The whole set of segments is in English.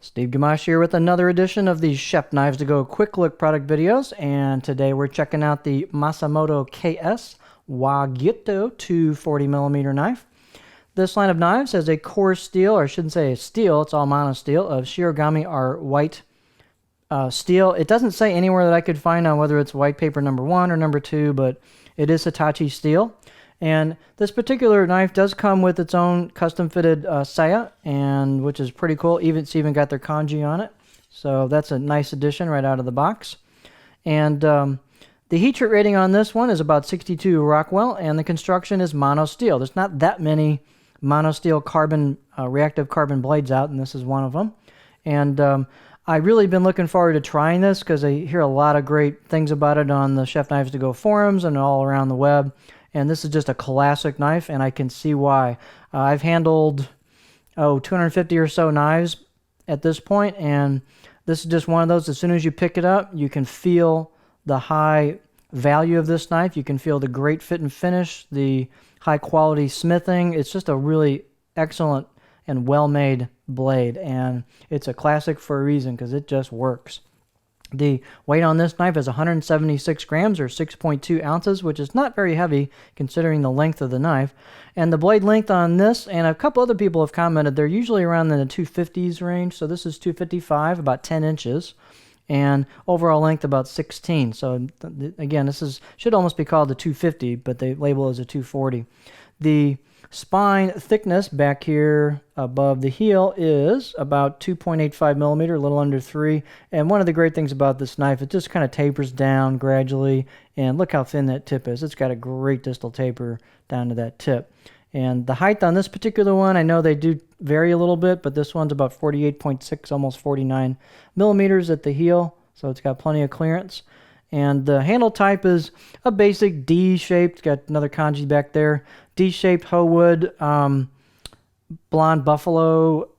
Steve Gamache here with another edition of the Chef Knives to Go quick look product videos, and today we're checking out the Masamoto KS Gyuto 240mm knife. This line of knives has a core steel, or I shouldn't say steel, it's all mono steel, of Shirogami or white steel. It doesn't say anywhere that I could find on whether it's white paper number 1 or number 2, but it is Hitachi steel. And this particular knife does come with its own custom-fitted saya, and which is pretty cool. It's even got their kanji on it, so that's a nice addition right out of the box. And the heat treat rating on this one is about 62 Rockwell, and the construction is mono steel. There's not that many mono steel carbon reactive carbon blades out, and this is one of them. And I've really been looking forward to trying this because I hear a lot of great things about it on the Chef Knives to Go forums and all around the web. And this is just a classic knife, and I can see why. I've handled 250 or so knives at this point, and this is just one of those. As soon as you pick it up, you can feel the high value of this knife. You can feel the great fit and finish, the high quality smithing. It's just a really excellent and well-made blade, and it's a classic for a reason because it just works. The weight on this knife is 176 grams or 6.2 ounces, which is not very heavy considering the length of the knife. And the blade length on this, and a couple other people have commented, they're usually around in the 250s range. So this is 255, about 10 inches, and overall length about 16. So again, should almost be called a 250, but they label it as a 240. The spine thickness back here above the heel is about 2.85 millimeter, a little under 3. And one of the great things about this knife, it just kind of tapers down gradually. And look how thin that tip is. It's got a great distal taper down to that tip. And the height on this particular one, I know they do vary a little bit, but this one's about 48.6, almost 49 millimeters at the heel. So it's got plenty of clearance. And the handle type is a basic D-shaped, got another kanji back there, D-shaped hoe wood, blonde buffalo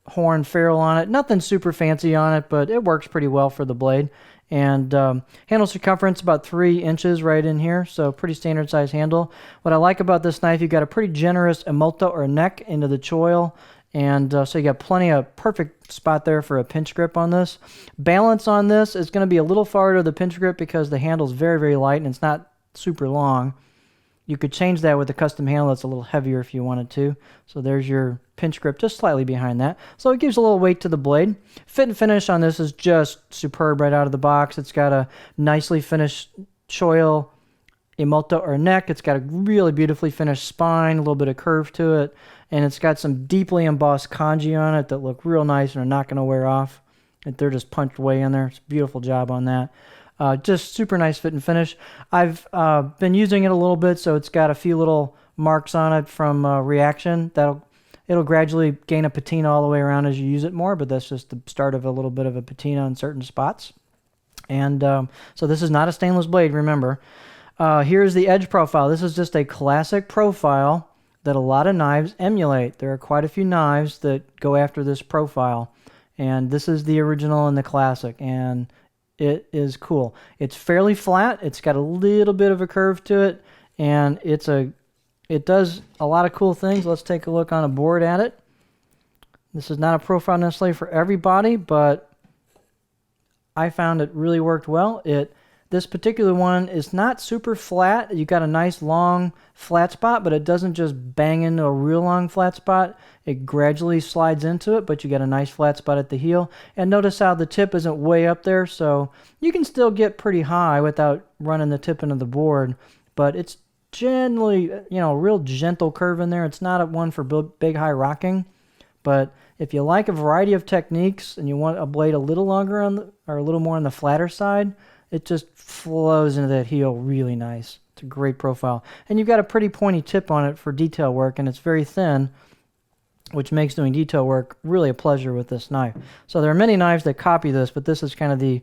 horn ferrule on it. Nothing super fancy on it, but it works pretty well for the blade. And handle circumference about 3 inches right in here, so pretty standard size handle. What I like about this knife, you've got a pretty generous emoto or neck into the choil. And so you got plenty of perfect spot there for a pinch grip on this. Balance on this is going to be a little farther to the pinch grip because the handle's very, very light and it's not super long. You could change that with a custom handle that's a little heavier if you wanted to. So there's your pinch grip just slightly behind that. So it gives a little weight to the blade. Fit and finish on this is just superb right out of the box. It's got a nicely finished choil emoto or neck. It's got a really beautifully finished spine, a little bit of curve to it, and it's got some deeply embossed kanji on it that look real nice and are not going to wear off. They're just punched way in there. It's a beautiful job on that. Just super nice fit and finish. I've been using it a little bit, so it's got a few little marks on it from reaction. It'll gradually gain a patina all the way around as you use it more, but that's just the start of a little bit of a patina in certain spots. And so this is not a stainless blade, remember. Here's the edge profile. This is just a classic profile that a lot of knives emulate. There are quite a few knives that go after this profile, and this is the original and the classic, and it is cool. It's fairly flat. It's got a little bit of a curve to it, and it does a lot of cool things. Let's take a look on a board at it. This is not a profile necessarily for everybody, but I found it really worked well. This particular one is not super flat. You got a nice long flat spot, but it doesn't just bang into a real long flat spot. It gradually slides into it, but you got a nice flat spot at the heel. And notice how the tip isn't way up there, so you can still get pretty high without running the tip into the board, but it's generally, a real gentle curve in there. It's not one for big high rocking, but if you like a variety of techniques and you want a blade a little longer or a little more on the flatter side, it just flows into that heel really nice. It's a great profile. And you've got a pretty pointy tip on it for detail work, and it's very thin, which makes doing detail work really a pleasure with this knife. So there are many knives that copy this, but this is kind of the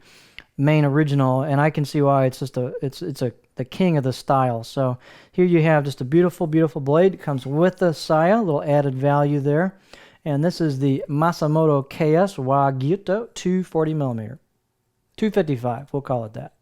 main original, and I can see why it's just the king of the style. So here you have just a beautiful, beautiful blade. It comes with the saya, a little added value there. And this is the Masamoto KS Gyuto 240mm. 255, we'll call it that.